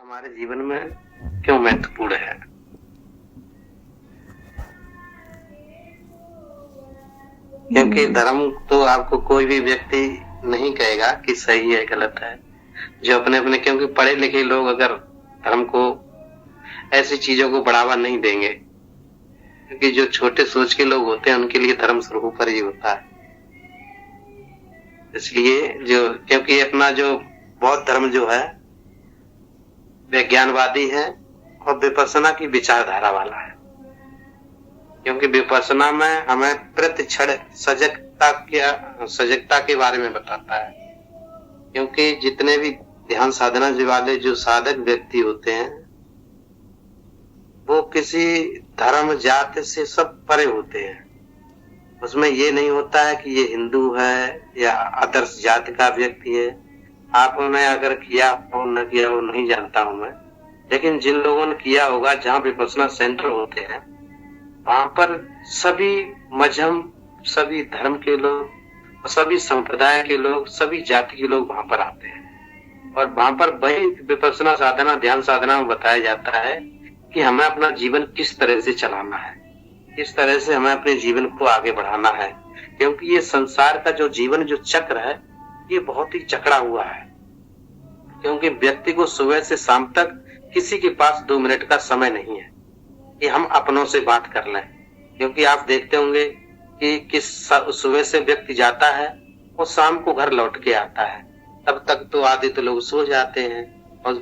हमारे जीवन में क्यों महत्वपूर्ण है? क्योंकि धर्म तो आपको कोई भी व्यक्ति नहीं कहेगा कि सही है गलत है। जो अपने अपने क्योंकि पढ़े लिखे लोग अगर धर्म को ऐसी चीजों को बढ़ावा नहीं देंगे, क्योंकि जो छोटे सोच के लोग होते हैं उनके लिए धर्म सर्वोपरि होता है। इसलिए क्योंकि अपना जो बौद्ध धर्म जो है विज्ञानवादी है और विपश्यना की विचारधारा वाला है। क्योंकि विपश्यना में हमें प्रति क्षण सजगता के बारे में बताता है। क्योंकि जितने भी ध्यान साधना वाले जो साधक व्यक्ति होते हैं वो किसी धर्म जाति से सब परे होते हैं। उसमें ये नहीं होता है कि ये हिंदू है या आदर्श जाति का व्यक्ति है। आपने अगर किया हो न किया हो नहीं जानता हूं मैं, लेकिन जिन लोगों ने किया होगा, जहां विपश्यना सेंटर होते हैं वहां पर सभी मजहब, सभी धर्म के लोग, सभी संप्रदाय के लोग, सभी जाति के लोग वहां पर आते हैं। और वहां पर वही विपश्यना साधना, ध्यान साधना में बताया जाता है कि हमें अपना जीवन किस तरह से चलाना है, किस तरह से हमें अपने जीवन को आगे बढ़ाना है। क्योंकि ये संसार का जो जीवन जो चक्र है ये बहुत ही जकड़ा हुआ है। क्योंकि व्यक्ति को सुबह से शाम तक किसी के पास 2 मिनट का समय नहीं है कि हम अपनों से बात कर लें। क्योंकि आप देखते होंगे कि सुबह से व्यक्ति जाता है और शाम को घर लौट के आता है, तब तक तो आधे तो लोग सो जाते हैं। और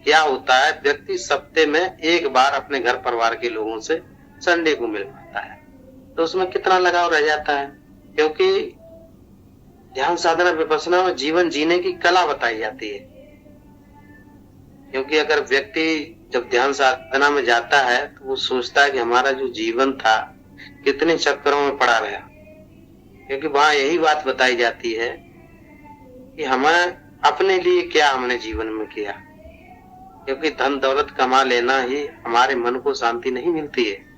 क्या होता है, व्यक्ति सप्ताह में एक बार अपने घर परिवार के लोगों से संडे को मिल पाता है, तो उसमें कितना लगाव रह जाता है। क्योंकि ध्यान साधना विपश्यना में जीवन जीने की कला बताई जाती है। क्योंकि अगर व्यक्ति जब ध्यान साधना में जाता है तो वो सोचता है कि हमारा जो जीवन था कितने चक्करों में पड़ा रहा। क्योंकि वहां यही बात बताई जाती है कि हमें अपने लिए क्या हमने जीवन में किया। क्योंकि धन दौलत कमा लेना ही हमारे मन को शांति नहीं मिलती है।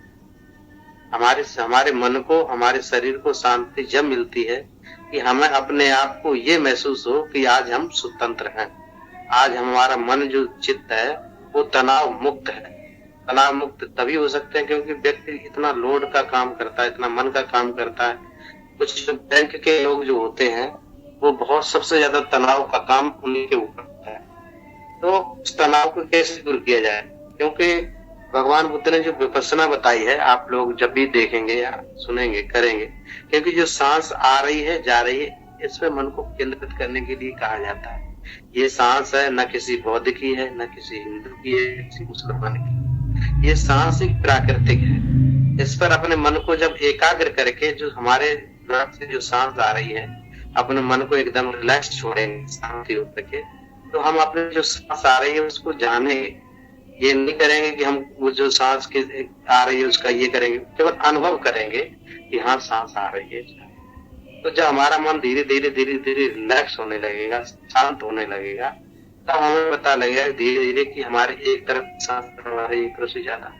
हमारे मन को, हमारे शरीर को शांति जब मिलती है कि हमें अपने आप को ये महसूस हो कि आज हम स्वतंत्र हैं। आज हमारा मन जो चित्त है वो तनाव मुक्त है। तनाव मुक्त तभी हो सकते हैं क्योंकि व्यक्ति इतना लोड का काम करता है, इतना मन का काम करता है। कुछ बैंक के लोग जो होते हैं वो बहुत सबसे ज्यादा तनाव का काम उन्हीं के ऊपर होता है। तो उस तनाव को कैसे दूर किया जाए? क्योंकि भगवान बुद्ध ने जो विपश्यना बताई है, आप लोग जब भी देखेंगे या सुनेंगे करेंगे, क्योंकि जो सांस आ रही है जा रही है इसमें मन को केंद्रित करने के लिए कहा जाता है। ये सांस है न किसी बौद्ध की है, न किसी हिंदू की है, किसी मुसलमान की। ये सांस एक प्राकृतिक है। इस पर अपने मन को जब एकाग्र करके जो हमारे नाक से जो सांस आ रही है, अपने मन को एकदम रिलैक्स छोड़ेंगे, शांति हो सके, तो हम अपने जो सांस आ रही है उसको जानेंगे। ये नहीं करेंगे कि हम वो जो सांस के आ रही है उसका ये करेंगे, केवल अनुभव करेंगे कि हाँ सांस आ रही है। तो जब हमारा मन धीरे धीरे धीरे धीरे रिलैक्स होने लगेगा, शांत होने लगेगा, तब हमें पता लगेगा धीरे धीरे कि हमारे एक तरफ सांस हमारे एक तरफ से ज्यादा।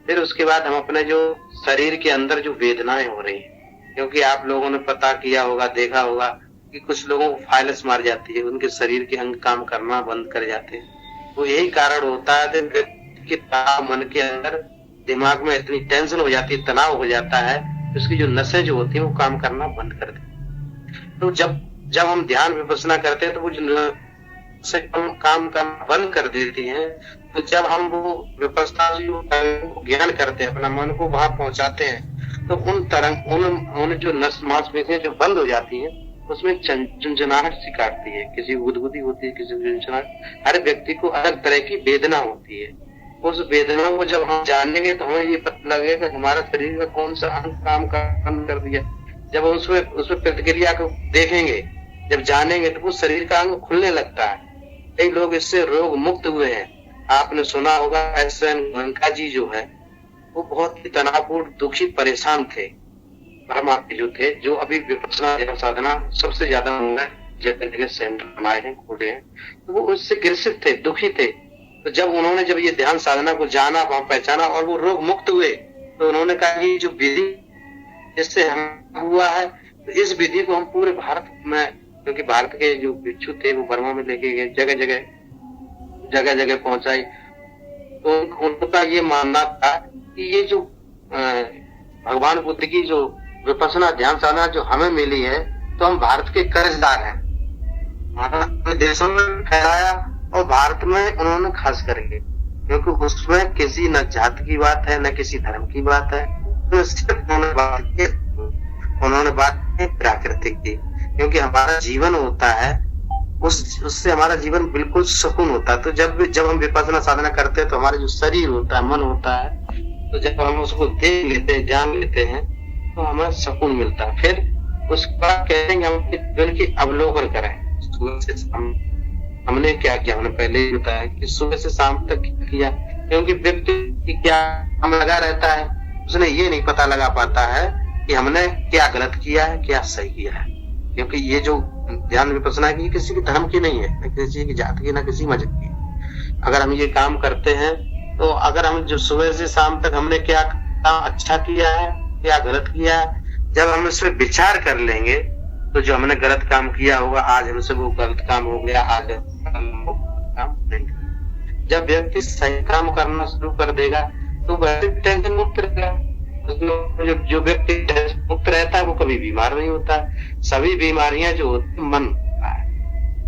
फिर उसके बाद हम अपने जो शरीर के अंदर जो वेदनाएं हो रही है, क्योंकि आप लोगों ने पता किया होगा, देखा होगा कि कुछ लोगों को फाइलस मार जाती है, उनके शरीर के अंग काम करना बंद कर जाते हैं। वो यही कारण होता है कि मन के अंदर दिमाग में इतनी टेंशन हो जाती है, तनाव हो जाता है, उसकी जो नसें जो होती है वो काम करना बंद कर देती। तो जब हम ध्यान विपश्यना करते हैं तो वो जो नसें काम करना बंद कर देती हैं, तो जब हम वो विपश्यना ज्ञान करते हैं, अपना मन को वहां पहुंचाते हैं, तो उन तरंग उन जो नस मांसपेशियां जो बंद हो जाती है उसमें झुंझुनाहट सी काटती है, किसी गुदगुदी होती है, किसी झुंझुनाहट। हर व्यक्ति को अलग तरह की वेदना होती है। उस वेदना को जब हम जानेंगे तो हमें ये पता लगेगा कि हमारा शरीर का कौन सा अंग काम बंद कर दिया। जब हम उसमें प्रतिक्रिया को देखेंगे, जब जानेंगे, तो वो शरीर का अंग खुलने लगता है। कई लोग इससे रोग मुक्त हुए हैं। आपने सुना होगा एस.एन. गोयनका जी जो है वो बहुत ही तनावपूर्ण, दुखी, परेशान थे। परमात्मा जो थे, जो अभी विपश्यना ध्यान साधना सबसे ज्यादा जगह सेंटर बनाए हैं, खोले हैं, तो वो उससे ग्रसित थे, दुखी थे। तो जब ये ध्यान साधना को जाना, वहां पहचाना और वो रोग मुक्त हुए, तो उन्होंने कहा ये जो विधि जिससे हम हुआ है, तो इस विधि को हम पूरे भारत में, क्योंकि भारत के जो भिक्षु थे वो बर्मा में लेके गए, जगह जगह जगह जगह पहुंचाई। तो उनका ये मानना था कि ये जो भगवान बुद्ध की जो विपश्यना ध्यान साधना जो हमें मिली है, तो हम भारत के कर्जदार हैं। अपने देशों में फैलाया और भारत में उन्होंने खास करके, क्योंकि उसमें किसी न जात की बात है न किसी धर्म की बात है, तो सिर्फ उन्होंने बात प्राकृतिक की। क्योंकि हमारा जीवन होता है उससे हमारा जीवन बिल्कुल सुकून होता है। तो जब हम विपश्यना साधना करते हैं तो हमारा जो शरीर होता है, मन होता है, तो जब हम उसको देख लेते हैं, जान लेते हैं, तो हमें सुकून मिलता है। फिर उसके बाद कहेंगे हम जीवन की अवलोकन करें। सुबह से शाम हमने क्या किया, हमने पहले ही बताया कि सुबह से शाम तक क्या किया। क्योंकि व्यक्ति की क्या हम लगा रहता है, उसने ये नहीं पता लगा पाता है कि हमने क्या गलत किया है, क्या सही किया है। क्योंकि ये जो ध्यान विपश्यना की किसी की धर्म की नहीं है, न किसी की जात की, न किसी मजहब की। अगर हम ये काम करते हैं तो अगर हम जो सुबह से शाम तक हमने क्या काम अच्छा किया है, क्या गलत किया है, जब हम इस पर विचार कर लेंगे तो जो हमने गलत काम किया होगा, आज हमसे वो गलत काम हो गया, आज काम नहीं। जब व्यक्ति सही काम करना शुरू कर देगा तो व्यक्ति टेंशन मुक्त रहेगा। जो व्यक्ति टेंशन मुक्त रहता है वो कभी बीमार नहीं होता है। सभी बीमारियां जो होती है मन होता है,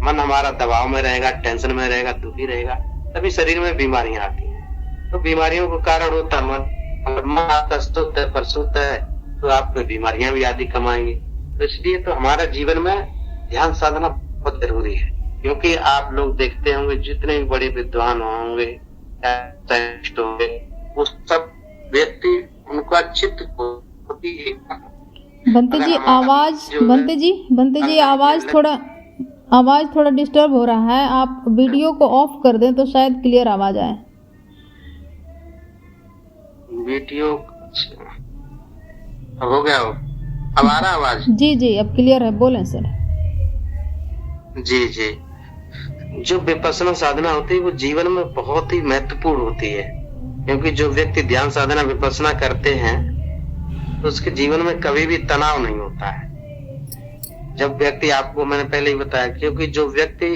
मन हमारा दबाव में रहेगा, टेंशन में रहेगा, दुखी रहेगा, तभी शरीर में बीमारियां आती हैं। तो बीमारियों का कारण होता है मन। अगर मन आपका शुद्ध है, परिशुद्ध है, तो आप में बीमारियां भी आदि कम आएंगी। तो इसलिए तो हमारा जीवन में ध्यान साधना बहुत जरूरी है। क्योंकि आप लोग देखते होंगे जितने भी बड़े विद्वान होंगे, होंगे, वो सब व्यक्ति उनका चित्त होती है। बंते जी आवाज थोड़ा डिस्टर्ब हो रहा है। आप वीडियो को ऑफ कर दें तो शायद क्लियर आवाज आए। वीडियो अब हो गया हो, अब आ रहा आवाज? जी अब क्लियर है, बोलें सर। जी जो विपश्यना साधना होती है वो जीवन में बहुत ही महत्वपूर्ण होती है। क्योंकि जो व्यक्ति ध्यान साधना विपश्यना करते हैं तो उसके जीवन में कभी भी तनाव नहीं होता है। जब व्यक्ति, आपको मैंने पहले ही बताया, क्योंकि जो व्यक्ति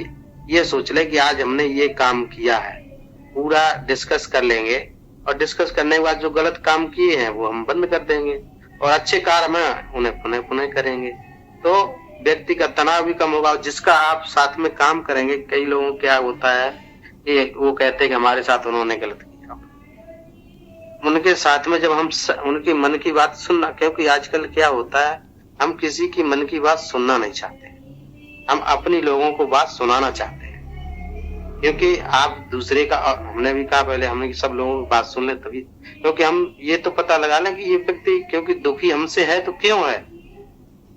ये सोच ले कि आज हमने ये काम किया है, पूरा डिस्कस कर लेंगे और डिस्कस करने के बाद जो गलत काम किए हैं वो हम बंद कर देंगे और अच्छे कार्य में उन्हें पुनः करेंगे, तो व्यक्ति का तनाव भी कम होगा। और जिसका आप साथ में काम करेंगे, कई लोगों क्या होता है कि वो कहते हैं कि हमारे साथ उन्होंने गलत किया, उनके साथ में जब हम उनकी मन की बात सुनना, क्योंकि आजकल क्या होता है हम किसी की मन की बात सुनना नहीं चाहते, हम अपनी लोगों को बात सुनाना चाहते हैं। क्योंकि आप दूसरे का, हमने भी कहा पहले, हमने सब लोगों की बात सुन ले तभी, क्योंकि हम ये तो पता लगा लें कि ये व्यक्ति क्योंकि दुखी हमसे है तो क्यों है।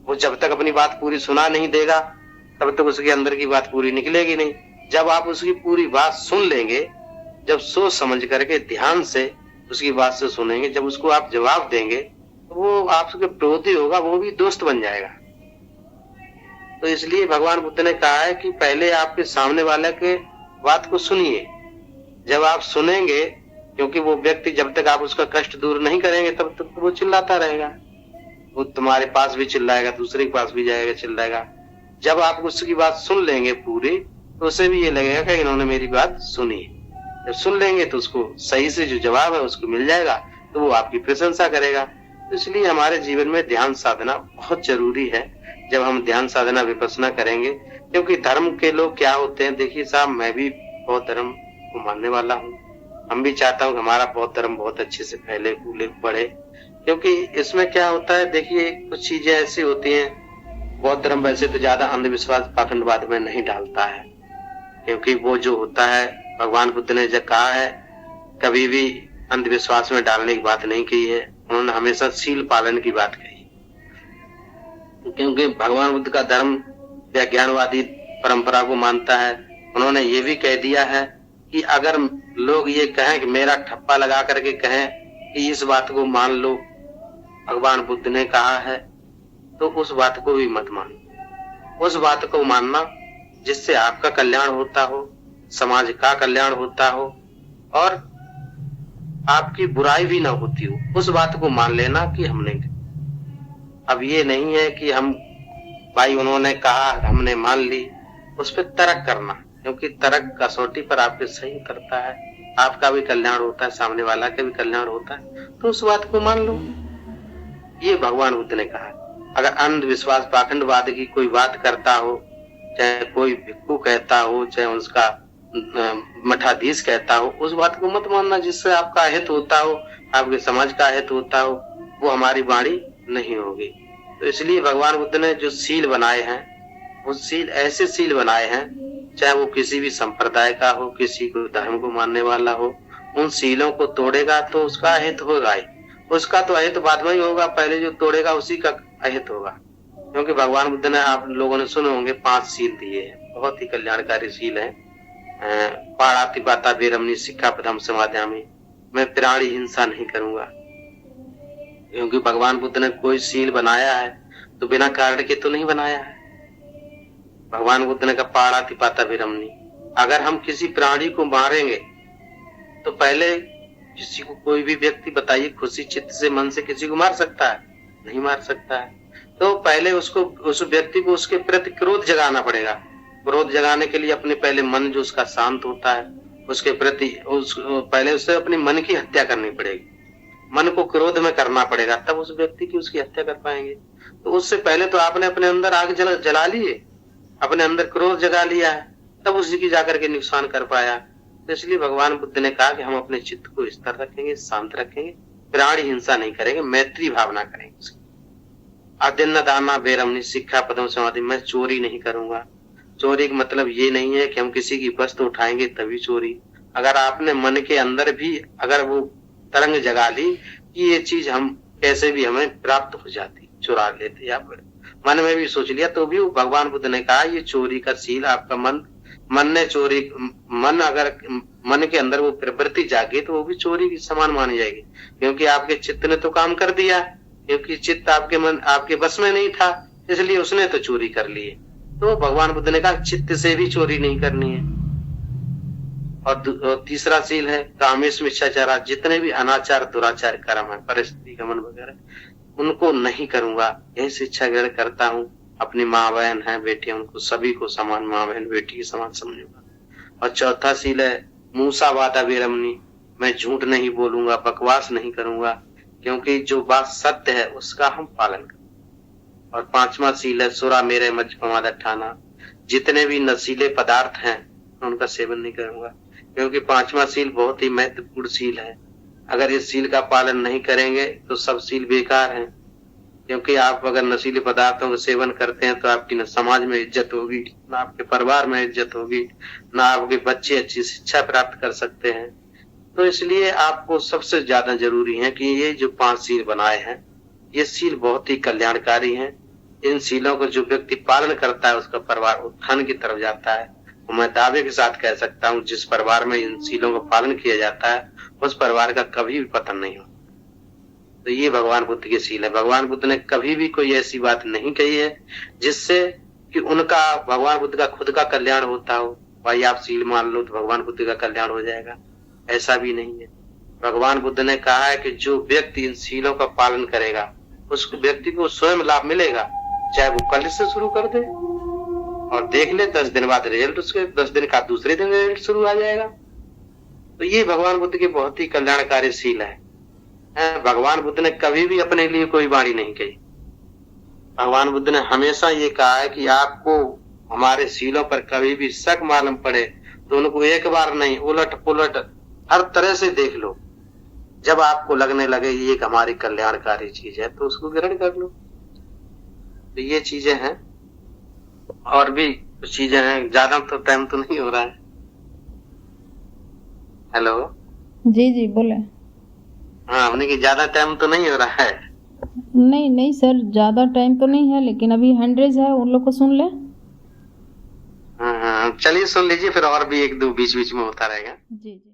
वो जब तक अपनी बात पूरी सुना नहीं देगा तब तक उसके अंदर की बात पूरी निकलेगी नहीं। जब आप उसकी पूरी बात सुन लेंगे, जब सोच समझ करके ध्यान से उसकी बात से सुनेंगे, जब उसको आप जवाब देंगे तो वो आपके विरोधी होगा, वो भी दोस्त बन जाएगा। तो इसलिए भगवान बुद्ध ने कहा है कि पहले आपके सामने वाले के बात को सुनिए। जब आप सुनेंगे, क्योंकि वो व्यक्ति जब तक आप उसका कष्ट दूर नहीं करेंगे तब तक वो चिल्लाता रहेगा, वो तुम्हारे पास भी चिल्लाएगा, दूसरे के पास भी जाएगा, चिल्लाएगा। जब आप उसकी बात सुन लेंगे पूरी, तो उसे भी ये लगेगा कि इन्होंने मेरी बात सुनी। जब सुन लेंगे तो उसको सही से जो जवाब है उसको मिल जाएगा, तो वो आपकी प्रशंसा करेगा। तो इसलिए हमारे जीवन में ध्यान साधना बहुत जरूरी है। जब हम ध्यान साधना विपश्यना करेंगे, क्योंकि धर्म के लोग क्या होते हैं, देखिए साहब, मैं भी बौद्ध धर्म को मानने वाला हूँ, हम भी चाहता हूँ कि हमारा बौद्ध धर्म बहुत अच्छे से फैले फूले बढ़े। क्योंकि इसमें क्या होता है, देखिए कुछ चीजें ऐसी होती हैं, बौद्ध धर्म वैसे तो ज्यादा अंधविश्वास पाखंडवाद में नहीं डालता है, क्योंकि वो जो होता है, भगवान बुद्ध ने जब कहा है, कभी भी अंधविश्वास में डालने की बात नहीं की है, उन्होंने हमेशा शील पालन की बात कही। क्योंकि भगवान बुद्ध का धर्म विज्ञानवादी परंपरा को मानता है। उन्होंने ये भी कह दिया है कि अगर लोग ये कहें कि मेरा ठप्पा लगा करके कहें कि इस बात को मान लो, भगवान बुद्ध ने कहा है, तो उस बात को भी मत मानो। उस बात को मानना जिससे आपका कल्याण होता हो, समाज का कल्याण होता हो और आपकी बुराई भी ना होती हो, उस बात को मान लेना कि हमने। अब ये नहीं है कि हम भाई उन्होंने कहा हमने मान ली, उस पर तर्क करना, क्योंकि तर्क कसौटी पर आपके सही उतरता है, आपका भी कल्याण होता है, सामने वाला का भी कल्याण होता है, तो उस बात को मान लो। ये भगवान बुद्ध ने कहा। अगर अंधविश्वास पाखंडवाद की कोई बात करता हो, चाहे कोई भिक्खु कहता हो, चाहे उसका मठाधीश कहता हो, उस बात को मत मानना जिससे आपका हित होता हो, आपके समाज का हित होता हो, वो हमारी वाणी नहीं होगी। तो इसलिए भगवान बुद्ध ने जो सील बनाए हैं, वो सील ऐसे सील बनाए हैं, चाहे वो किसी भी संप्रदाय का हो, किसी को धर्म को मानने वाला हो, उन सीलों को तोड़ेगा तो उसका अहित होगा ही। उसका तो अहित बाद में ही होगा, पहले जो तोड़ेगा उसी का अहित होगा। क्योंकि भगवान बुद्ध ने, आप लोगों ने सुने होंगे, 5 सील दिए हैं, बहुत ही कल्याणकारी सील है। पाणातिपाता वेरमणि सिक्खापदम समादयामि, मैं प्राणी हिंसा नहीं करूंगा। क्योंकि भगवान बुद्ध ने कोई सील बनाया है तो बिना कारण के तो नहीं बनाया है। भगवान बुद्ध ने कहा पाणातिपाता वेरमणि, अगर हम किसी प्राणी को मारेंगे तो पहले किसी को, कोई भी व्यक्ति बताइए खुशी चित्त से मन से किसी को मार सकता है? नहीं मार सकता है। तो पहले उसको, उस व्यक्ति को उसके प्रति क्रोध जगाना पड़ेगा। क्रोध जगाने के लिए अपने पहले मन जो उसका शांत होता है, उसके प्रति पहले उससे अपने मन की हत्या करनी पड़ेगी। मन को क्रोध में करना पड़ेगा, तब उस व्यक्ति की उसकी हत्या कर पाएंगे। तो उससे पहले तो आपने अपने अंदर आग जला लिए, अपने अंदर क्रोध जगा लिया है, तब उसी की जाकर के नुकसान कर पाया। तो इसलिए भगवान बुद्ध ने कहा कि हम अपने चित्त को स्थिर रखेंगे, शांत रखेंगे, प्राणी हिंसा नहीं करेंगे, मैत्री भावना करेंगे। अदिन्न दाना बेरमनी शिक्षा पदम समाधि, मैं चोरी नहीं करूंगा। चोरी का मतलब ये नहीं है कि हम किसी की वस्तु उठाएंगे तभी चोरी। अगर आपने मन के अंदर भी अगर वो तरंग जगा ली कि ये चीज हम कैसे भी हमें प्राप्त हो जाती, चुरा लेते, या फिर मन में भी सोच लिया, तो भी भगवान बुद्ध ने कहा ये चोरी का सील आपका मन ने चोरी, अगर मन के अंदर वो प्रवृत्ति जागे तो वो भी चोरी की समान मानी जाएगी। क्योंकि आपके चित्त ने तो काम कर दिया, क्योंकि चित्त आपके बस में नहीं था, इसलिए उसने तो चोरी कर ली है। तो भगवान बुद्ध ने कहा चित्त से भी चोरी नहीं करनी है। और तीसरा सील है कामेश मिच्छाचार, जितने भी अनाचार दुराचार कर्म है, परिस्थिति गमन वगैरह, उनको नहीं करूंगा। यही शिक्षा ग्रहण करता हूँ। अपनी माँ बहन है, बेटी, उनको सभी को समान माँ बहन बेटी के समान समझूंगा। और चौथा सील है मूसावादा वेरमनी, मैं झूठ नहीं बोलूंगा, बकवास नहीं करूंगा, क्योंकि जो बात सत्य है उसका हम पालन करें। और 5वां सील है सुरा मेरे मज प्रमाद ठाना, जितने भी नशीले पदार्थ हैं उनका सेवन नहीं करूंगा। क्योंकि 5वां सील बहुत ही महत्वपूर्ण सील है। अगर इस सील का पालन नहीं करेंगे तो सब सील बेकार हैं। क्योंकि आप अगर नशीले पदार्थों का सेवन करते हैं तो आपकी न समाज में इज्जत होगी, न आपके परिवार में इज्जत होगी, न आपके बच्चे अच्छी शिक्षा प्राप्त कर सकते हैं। तो इसलिए आपको सबसे ज्यादा जरूरी है कि ये जो 5 सील बनाए हैं, ये सील बहुत ही कल्याणकारी हैं। इन सीलों को जो व्यक्ति पालन करता है उसका परिवार उत्थान की तरफ जाता है। तो मैं दावे के साथ कह सकता हूँ जिस परिवार में इन सीलों का पालन किया जाता है उस परिवार का कभी भी पतन नहीं होता। तो ये भगवान बुद्ध की सील है। भगवान बुद्ध ने कभी भी कोई ऐसी बात नहीं कही है जिससे कि उनका, भगवान बुद्ध का खुद का कल्याण होता हो, भाई आप सील मान लो तो भगवान बुद्ध का कल्याण हो जाएगा, ऐसा भी नहीं है। भगवान बुद्ध ने कहा है कि जो व्यक्ति इन सीलों का पालन करेगा उस व्यक्ति को स्वयं लाभ मिलेगा, चाहे वो कल से शुरू कर दे और देख ले 10 दिन बाद रिजल्ट, उसके 10 दिन का दूसरे दिन रिजल्ट शुरू आ जाएगा। तो ये भगवान बुद्ध के बहुत ही कल्याणकारी सील है। भगवान बुद्ध ने कभी भी अपने लिए कोई वाणी नहीं कही। भगवान बुद्ध ने हमेशा ये कहा है कि आपको हमारे सीलों पर कभी भी शक मालूम पड़े तो उनको एक बार नहीं, उलट पुलट हर तरह से देख लो। जब आपको लगने लगे ये एक हमारी कल्याणकारी चीज है तो उसको ग्रहण कर लो। तो ये चीजें हैं, और भी कुछ चीजें हैं। ज्यादा तो टाइम तो नहीं हो रहा है। हेलो, जी बोले। हाँ, हमने की ज्यादा टाइम तो नहीं हो रहा है। नहीं सर, ज्यादा टाइम तो नहीं है, लेकिन अभी 100 है, उन लोग को सुन ले। हाँ, चलिए सुन लीजिए, फिर और भी 1-2 बीच बीच में होता रहेगा। जी।